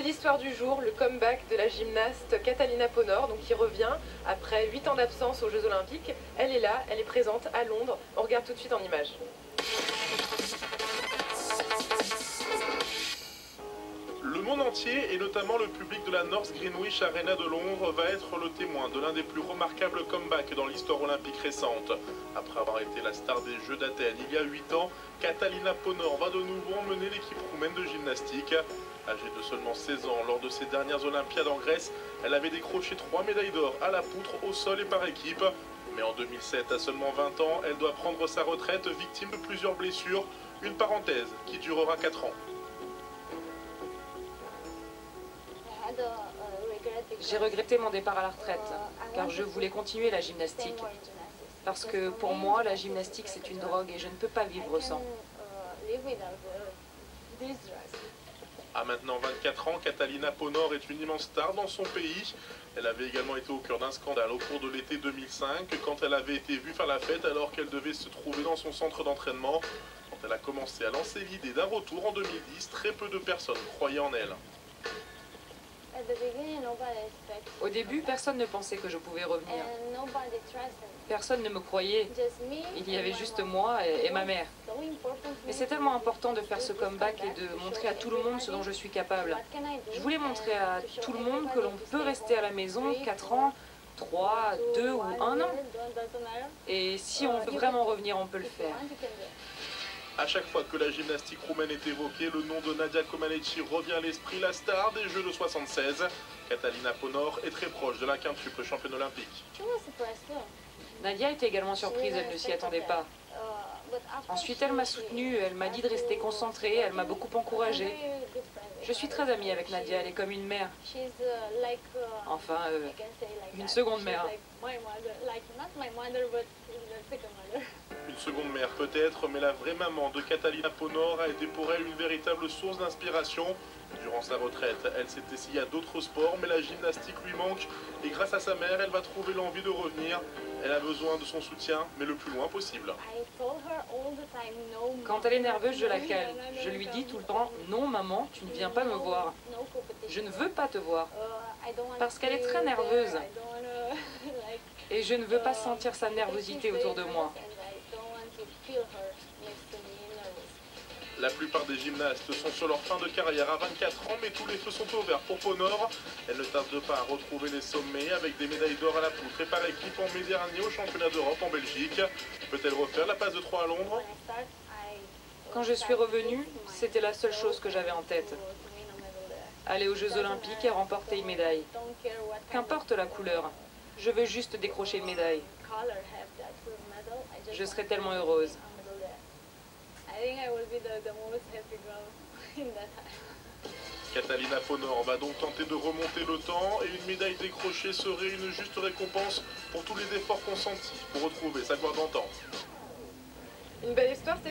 l'histoire du jour, le comeback de la gymnaste Catalina Ponor, donc qui revient après 8 ans d'absence aux Jeux Olympiques. Elle est là, elle est présente à Londres. On regarde tout de suite en images. Le monde entier, et notamment le public de la North Greenwich Arena de Londres, va être le témoin de l'un des plus remarquables comebacks dans l'histoire olympique récente. Après avoir été la star des Jeux d'Athènes il y a 8 ans, Catalina Ponor va de nouveau emmener l'équipe roumaine de gymnastique. Âgée de seulement 16 ans, lors de ses dernières Olympiades en Grèce, elle avait décroché 3 médailles d'or à la poutre, au sol et par équipe. Mais en 2007, à seulement 20 ans, elle doit prendre sa retraite, victime de plusieurs blessures. Une parenthèse qui durera 4 ans. J'ai regretté mon départ à la retraite, car je voulais continuer la gymnastique. Parce que pour moi, la gymnastique, c'est une drogue et je ne peux pas vivre sans. À maintenant 24 ans, Catalina Ponor est une immense star dans son pays. Elle avait également été au cœur d'un scandale au cours de l'été 2005, quand elle avait été vue faire la fête alors qu'elle devait se trouver dans son centre d'entraînement. Quand elle a commencé à lancer l'idée d'un retour en 2010, très peu de personnes croyaient en elle. Au début, personne ne pensait que je pouvais revenir. Personne ne me croyait. Il y avait juste moi et ma mère. Mais c'est tellement important de faire ce comeback et de montrer à tout le monde ce dont je suis capable. Je voulais montrer à tout le monde que l'on peut rester à la maison 4 ans, 3, 2 ou 1 an. Et si on veut vraiment revenir, on peut le faire. À chaque fois que la gymnastique roumaine est évoquée, le nom de Nadia Comaneci revient à l'esprit, la star des Jeux de 76. Catalina Ponor est très proche de la quintuple championne olympique. Nadia était également surprise, elle ne s'y attendait pas. Ensuite, elle m'a soutenue, elle m'a dit de rester concentrée, elle m'a beaucoup encouragée. Je suis très amie avec Nadia, elle est comme une mère. Enfin, une seconde mère. Une seconde mère peut-être, mais la vraie maman de Catalina Ponor a été pour elle une véritable source d'inspiration. Durant sa retraite, elle s'est essayée à d'autres sports, mais la gymnastique lui manque. Et grâce à sa mère, elle va trouver l'envie de revenir. Elle a besoin de son soutien, mais le plus loin possible. Quand elle est nerveuse, je la calme. Je lui dis tout le temps, non maman, tu ne viens pas me voir. Je ne veux pas te voir. Parce qu'elle est très nerveuse. Et je ne veux pas sentir sa nervosité autour de moi. La plupart des gymnastes sont sur leur fin de carrière à 24 ans, mais tous les feux sont ouverts pour Ponor. Elle ne tarde pas à retrouver les sommets avec des médailles d'or à la poutre et par équipe en mai dernier au championnat d'Europe en Belgique. Peut-elle refaire la passe de 3 à Londres? Quand je suis revenue, c'était la seule chose que j'avais en tête. Aller aux Jeux Olympiques et remporter une médaille. Qu'importe la couleur, je veux juste décrocher une médaille. Je serais tellement heureuse. Catalina Ponor va donc tenter de remonter le temps et une médaille décrochée serait une juste récompense pour tous les efforts consentis pour retrouver sa gloire d'antan. Une belle histoire.